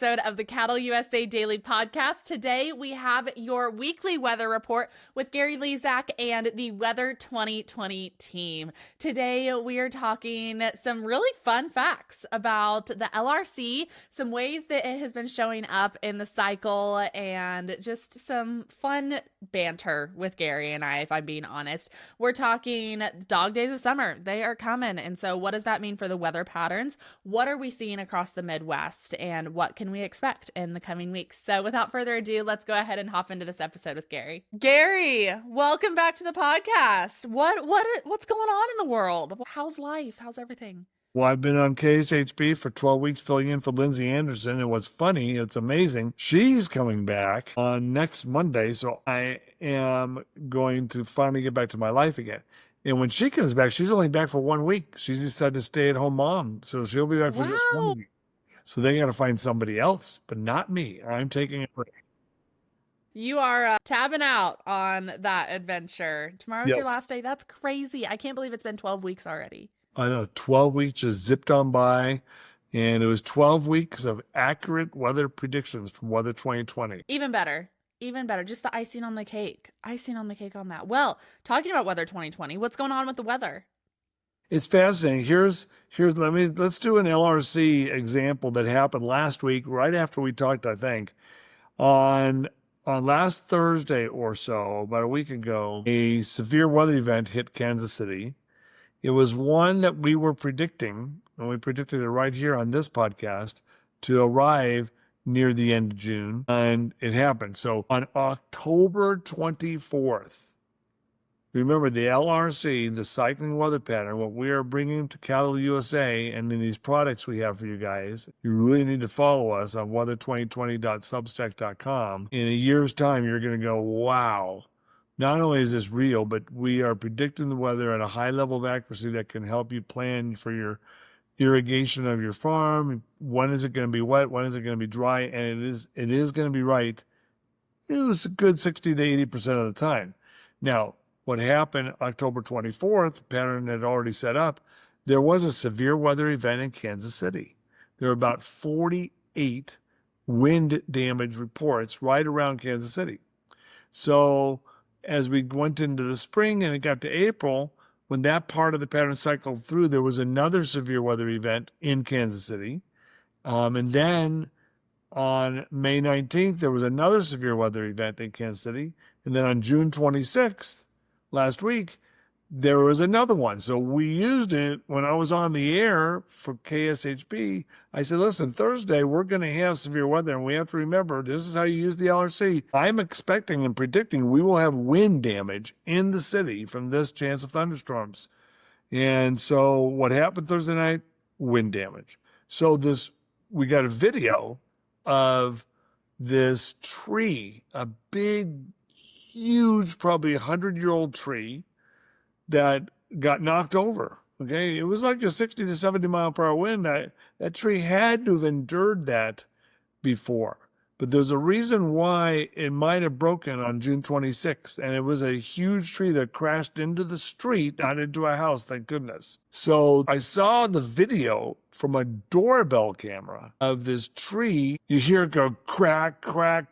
Episode of the CattleUSA Daily Podcast. Today we have your weekly weather report with Gary Lezak and the Weather 2020 team. Today we are talking some really fun facts about the LRC, some ways that it has been showing up in the cycle, and just some fun banter with Gary and I, if I'm being honest. We're talking dog days of summer. They are coming. And so what does that mean for the weather patterns? What are we seeing across the Midwest, and what can we expect in the coming weeks? So without further ado, let's go ahead and hop into this episode with Gary. Gary, welcome back to the podcast. What's going on in the world? How's life? How's everything? Well, I've been on KSHB for 12 weeks filling in for Lindsay Anderson. And what's funny, it's amazing, she's coming back on next Monday. So I am going to finally get back to my life again. And when she comes back, she's only back for 1 week. She's decided to stay at home mom. So she'll be back for just 1 week. So they got to find somebody else, but not me. I'm taking a break. You are tabbing out on that adventure. Tomorrow's your last day. That's crazy. I can't believe it's been 12 weeks already. I know, 12 weeks just zipped on by. And it was 12 weeks of accurate weather predictions from Weather 2020. Even better. Even better. Just the icing on the cake. Icing on the cake on that. Well, talking about Weather 2020, what's going on with the weather? It's fascinating. Let's do an LRC example that happened last week, right after we talked, I think. On last Thursday or so, about a week ago, a severe weather event hit Kansas City. It was one that we were predicting, and we predicted it right here on this podcast, to arrive near the end of June, and it happened. So on October 24th, remember the LRC, the cycling weather pattern, what we are bringing to CattleUSA and in these products we have for you guys, you really need to follow us on weather2020.substack.com. In a year's time, you're going to go, wow, not only is this real, but we are predicting the weather at a high level of accuracy that can help you plan for your irrigation of your farm. When is it going to be wet? When is it going to be dry? And it is going to be right. It was a good 60 to 80% of the time. Now, what happened October 24th, the pattern had already set up, there was a severe weather event in Kansas City. There were about 48 wind damage reports right around Kansas City. So as we went into the spring and it got to April, when that part of the pattern cycled through, there was another severe weather event in Kansas City. And then on May 19th, there was another severe weather event in Kansas City. And then on June 26th, last week, there was another one. So we used it when I was on the air for KSHB. I said, listen, Thursday, we're going to have severe weather, and we have to remember, this is how you use the LRC. I'm expecting and predicting we will have wind damage in the city from this chance of thunderstorms. And so what happened Thursday night? Wind damage. So we got a video of this tree, a big, huge, probably 100-year-old tree that got knocked over. Okay, it was like a 60 to 70 mile per hour wind. That tree had to have endured that before. But there's a reason why it might have broken on June 26th. And it was a huge tree that crashed into the street, not into a house, thank goodness. So I saw the video from a doorbell camera of this tree. You hear it go crack, crack.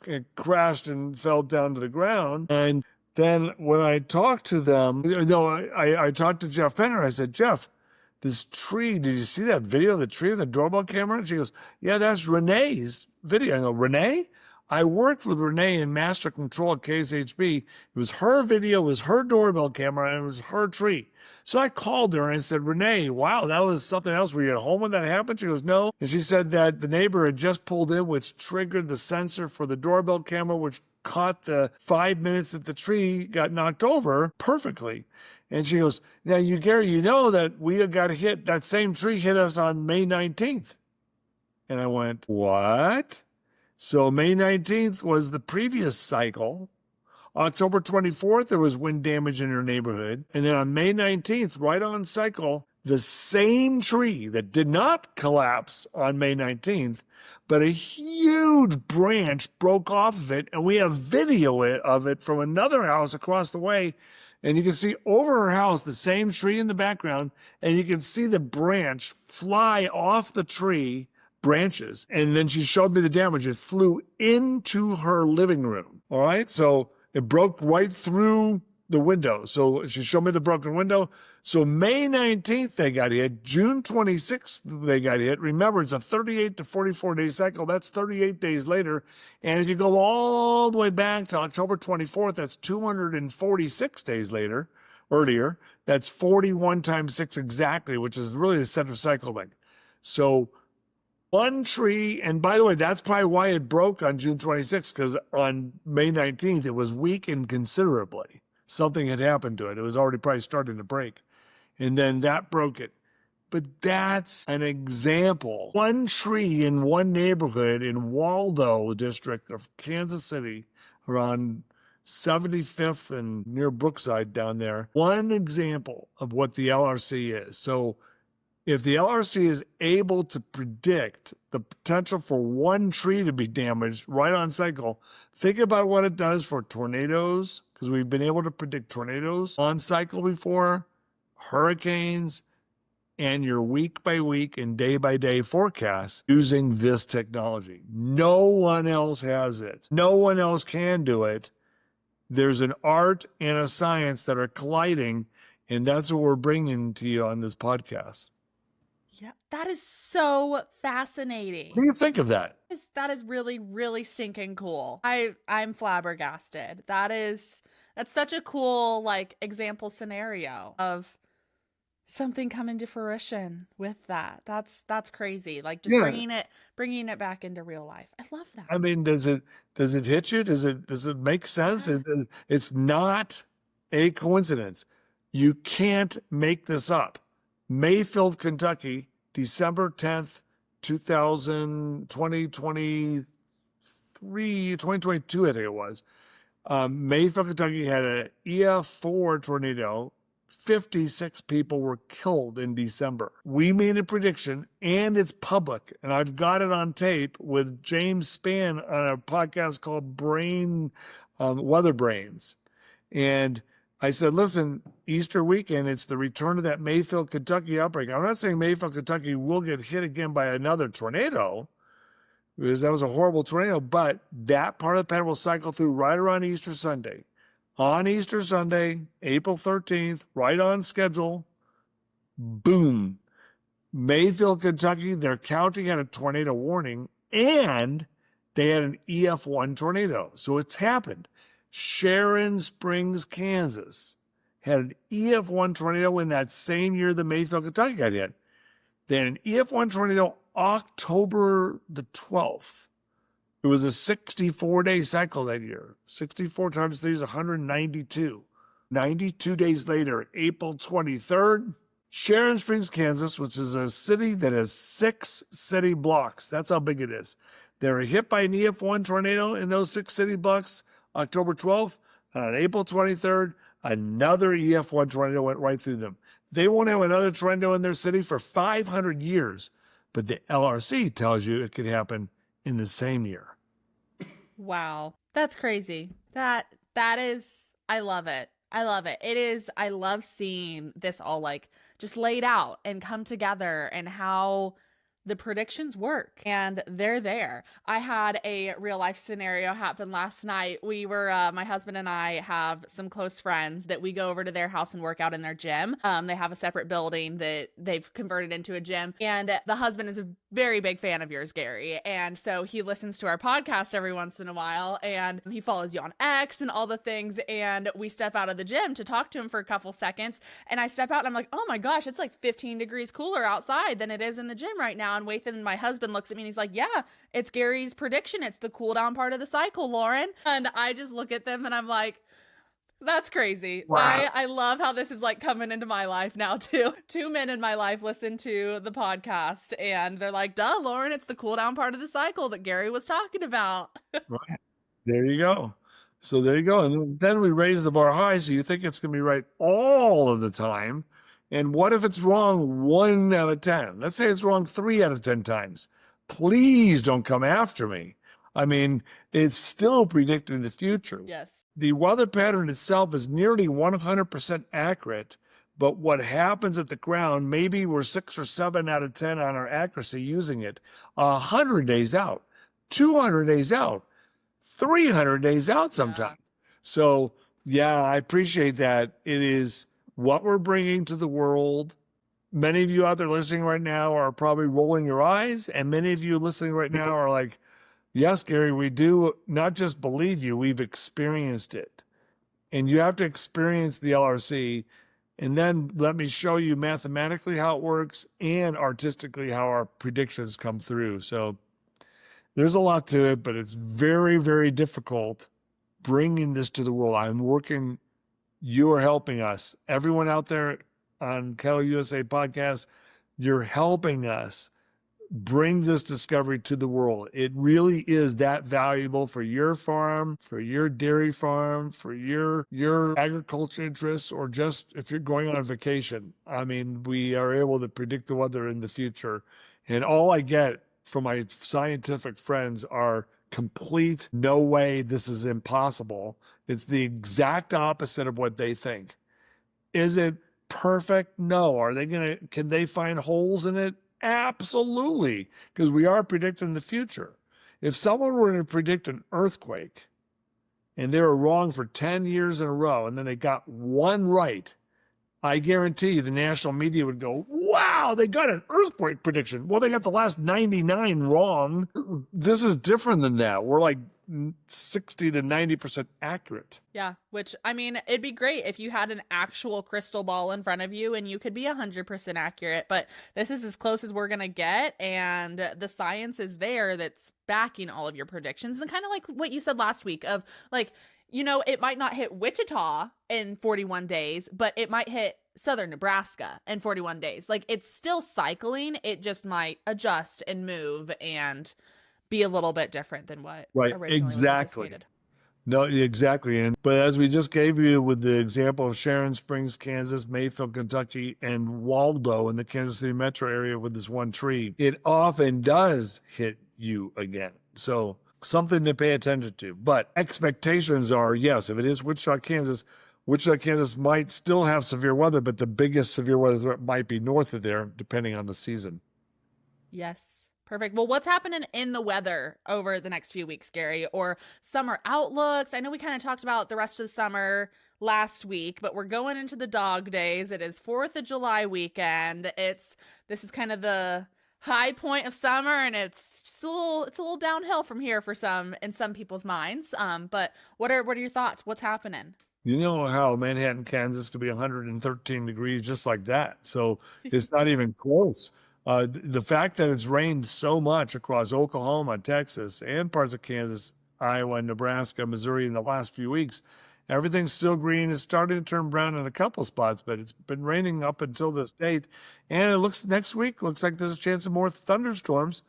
It crashed and fell down to the ground. And then when I talked to them, I talked to Jeff Penner. I said, Jeff, this tree, did you see that video of the tree on the doorbell camera? And she goes, yeah, that's Renee's video. I go, Renee? I worked with Renee in Master Control at KSHB. It was her video, it was her doorbell camera, and it was her tree. So I called her and I said, Renee, wow, that was something else. Were you at home when that happened? She goes, no. And she said that the neighbor had just pulled in, which triggered the sensor for the doorbell camera, which caught the 5 minutes that the tree got knocked over perfectly. And she goes, now, Gary, you know that we got hit, that same tree hit us on May 19th. And I went, what? So May 19th was the previous cycle. October 24th, there was wind damage in her neighborhood. And then on May 19th, right on cycle, the same tree that did not collapse on May 19th, but a huge branch broke off of it. And we have video of it from another house across the way. And you can see over her house, the same tree in the background. And you can see the branch fly off the tree branches. And then she showed me the damage. It flew into her living room. All right. So it broke right through the window. So she showed me the broken window. So May 19th, they got hit. June 26th, they got hit. Remember, it's a 38 to 44 day cycle. That's 38 days later. And if you go all the way back to October 24th, that's 246 days earlier. That's 41 times 6 exactly, which is really the center cycle length. So one tree, and by the way, that's probably why it broke on June 26th, because on May 19th, it was weakened considerably. Something had happened to it. It was already probably starting to break. And then that broke it. But that's an example. One tree in one neighborhood in Waldo district of Kansas City, around 75th and near Brookside down there. One example of what the LRC is. So if the LRC is able to predict the potential for one tree to be damaged right on cycle, think about what it does for tornadoes, because we've been able to predict tornadoes on cycle before, hurricanes, and your week by week and day by day forecasts using this technology. No one else has it. No one else can do it. There's an art and a science that are colliding, and that's what we're bringing to you on this podcast. Yeah, that is so fascinating. What do you think of that? That is really, really stinking cool. I'm flabbergasted. That's such a cool example scenario of something coming to fruition with that. That's crazy. Bringing it back into real life. I love that. I mean, does it hit you? Does it make sense? It's not a coincidence. You can't make this up. Mayfield, Kentucky, December 10th, 2022, I think it was. Mayfield, Kentucky had an EF4 tornado. 56 people were killed in December. We made a prediction, and it's public, and I've got it on tape with James Spann on a podcast called Weather Brains. And I said, listen, Easter weekend, it's the return of that Mayfield, Kentucky outbreak. I'm not saying Mayfield, Kentucky will get hit again by another tornado, because that was a horrible tornado, but that part of the pattern will cycle through right around Easter Sunday. On Easter Sunday, April 13th, right on schedule, boom. Mayfield, Kentucky, their county had a tornado warning, and they had an EF1 tornado. So it's happened. Sharon Springs, Kansas, had an EF1 tornado in that same year that Mayfield, Kentucky got hit. They had an EF1 tornado October the 12th. It was a 64-day cycle that year. 64 times 3 is 192. 92 days later, April 23rd, Sharon Springs, Kansas, which is a city that has 6 city blocks. That's how big it is. They were hit by an EF1 tornado in those 6 city blocks October 12th. And on April 23rd, another EF1 tornado went right through them. They won't have another tornado in their city for 500 years. But the LRC tells you it could happen in the same year. Wow. That's crazy. That is, I love it. I love it. I love seeing this all just laid out and come together, and how the predictions work, and they're there. I had a real life scenario happen last night. We were, my husband and I have some close friends that we go over to their house and work out in their gym. They have a separate building that they've converted into a gym, and the husband is a very big fan of yours, Gary. And so he listens to our podcast every once in a while, and he follows you on X and all the things. And we step out of the gym to talk to him for a couple seconds. And I step out and I'm like, oh my gosh, it's 15 degrees cooler outside than it is in the gym right now. And Wathan, my husband, looks at me and he's like, yeah, it's Gary's prediction. It's the cool down part of the cycle, Lauren. And I just look at them and I'm like, that's crazy. Wow. I love how this is coming into my life now too. 2 men in my life listen to the podcast and they're like, duh, Lauren, it's the cool down part of the cycle that Gary was talking about. Right. There you go. So there you go. And then we raise the bar high, so you think it's going to be right all of the time. And what if it's wrong 1 out of 10? Let's say it's wrong 3 out of 10 times. Please don't come after me. I mean, it's still predicting the future. Yes. The weather pattern itself is nearly 100% accurate, But what happens at the ground, maybe we're 6 or 7 out of 10 on our accuracy using it 100 days out, 200 days out, 300 days out sometimes. So, yeah, I appreciate that. It is what we're bringing to the world. Many of you out there listening right now are probably rolling your eyes, and many of you listening right now are like, yes, Gary, we do not just believe you, we've experienced it. And you have to experience the LRC, and then let me show you mathematically how it works and artistically how our predictions come through. So there's a lot to it, but it's very, very difficult bringing this to the world. I'm working, you are helping us. Everyone out there on CattleUSA Podcast, you're helping us bring this discovery to the world. It really is that valuable for your farm, for your dairy farm, for your agriculture interests, or just if you're going on a vacation. I mean, we are able to predict the weather in the future. And all I get from my scientific friends are complete, no way, this is impossible. It's the exact opposite of what they think. Is it perfect? No. Can they find holes in it? Absolutely, because we are predicting the future. If someone were to predict an earthquake and they were wrong for 10 years in a row and then they got one right, I guarantee you the national media would go, wow, they got an earthquake prediction. Well, they got the last 99 wrong. This is different than that. We're like 60 to 90% accurate. Yeah, which, I mean, it'd be great if you had an actual crystal ball in front of you and you could be 100% accurate, but this is as close as we're going to get, and the science is there that's backing all of your predictions. And kind of like what you said last week of like, you know, it might not hit Wichita in 41 days, but it might hit southern Nebraska in 41 days. Like, it's still cycling. It just might adjust and move and be a little bit different than what originally was anticipated. No, exactly. But as we just gave you with the example of Sharon Springs, Kansas, Mayfield, Kentucky, and Waldo in the Kansas City metro area with this one tree, it often does hit you again. So something to pay attention to. But expectations are, yes, if it is Wichita, Kansas might still have severe weather, but the biggest severe weather threat might be north of there, depending on the season. Yes. Perfect. Well, what's happening in the weather over the next few weeks, Gary, or summer outlooks? I know we kind of talked about the rest of the summer last week, but we're going into the dog days. It is 4th of July weekend. This is kind of the high point of summer, and it's a little downhill from here for some people's minds. But what are your thoughts? What's happening? You know how Manhattan, Kansas could be 113 degrees just like that. So it's not even close. The fact that it's rained so much across Oklahoma, Texas, and parts of Kansas, Iowa, Nebraska, Missouri in the last few weeks, everything's still green. It's starting to turn brown in a couple spots, but it's been raining up until this date. And next week looks like there's a chance of more thunderstorms.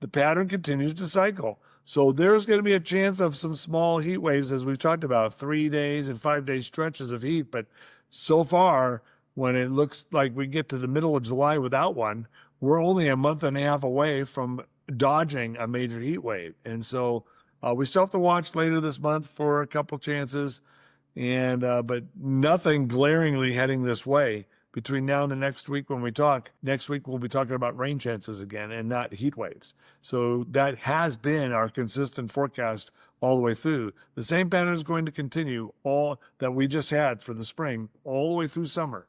The pattern continues to cycle. So there's going to be a chance of some small heat waves, as we've talked about, 3 days and 5 day stretches of heat. But so far, when it looks like we get to the middle of July without one, we're only a month and a half away from dodging a major heat wave. And so we still have to watch later this month for a couple chances, but nothing glaringly heading this way. Between now and the next week when we talk, next week we'll be talking about rain chances again and not heat waves. So that has been our consistent forecast all the way through. The same pattern is going to continue all that we just had for the spring all the way through summer.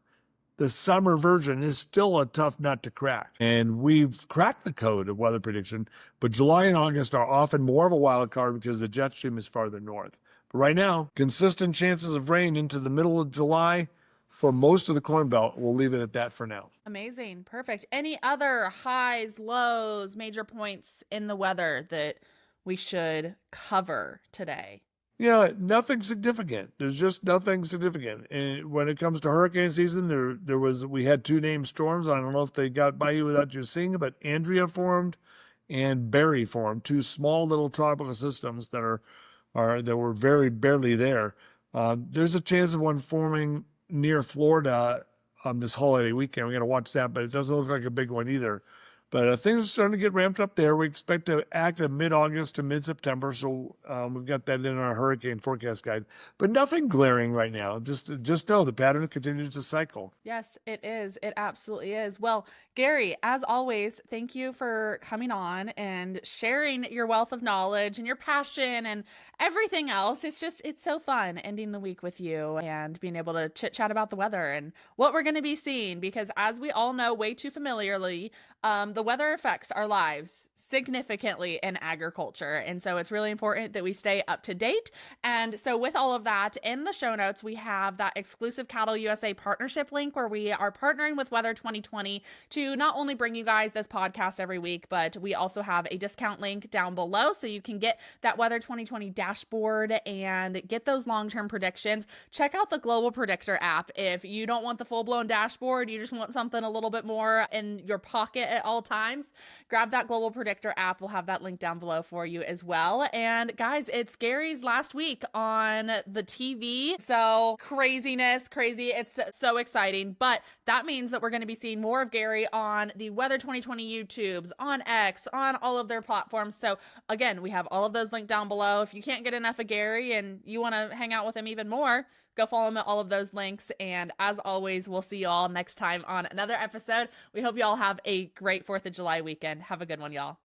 The summer version is still a tough nut to crack. And we've cracked the code of weather prediction, but July and August are often more of a wild card because the jet stream is farther north. But right now, consistent chances of rain into the middle of July for most of the Corn Belt. We'll leave it at that for now. Amazing. Perfect. Any other highs, lows, major points in the weather that we should cover today? Yeah, nothing significant. There's just nothing significant. And when it comes to hurricane season, we had 2 named storms. I don't know if they got by you without you seeing it, but Andrea formed and Barry formed, 2 small little tropical systems that were very barely there. There's a chance of one forming near Florida this holiday weekend. We got to watch that, but it doesn't look like a big one either. But things are starting to get ramped up there. We expect to act in mid-August to mid-September, so we've got that in our hurricane forecast guide. But nothing glaring right now. Just know the pattern continues to cycle. Yes, it is. It absolutely is. Well, Gary, as always, thank you for coming on and sharing your wealth of knowledge and your passion and everything else. It's so fun ending the week with you and being able to chit chat about the weather and what we're going to be seeing, because as we all know way too familiarly, the weather affects our lives significantly in agriculture. And so it's really important that we stay up to date. And so with all of that, in the show notes, we have that exclusive CattleUSA partnership link where we are partnering with Weather 2020 to not only bring you guys this podcast every week, but we also have a discount link down below so you can get that Weather 2020 dashboard and get those long-term predictions. Check out the Global Predictor app if you don't want the full-blown dashboard, you just want something a little bit more in your pocket at all times. Grab that Global Predictor app. We'll have that link down below for you as well. And guys, it's Gary's last week on the TV. So crazy. It's so exciting. But that means that we're going to be seeing more of Gary on the Weather 2020 YouTubes, on X, on all of their platforms. So again, we have all of those linked down below. If you can't get enough of Gary and you want to hang out with him even more, go follow him at all of those links. And as always, we'll see you all next time on another episode. We hope you all have a great 4th of July weekend. Have a good one, y'all.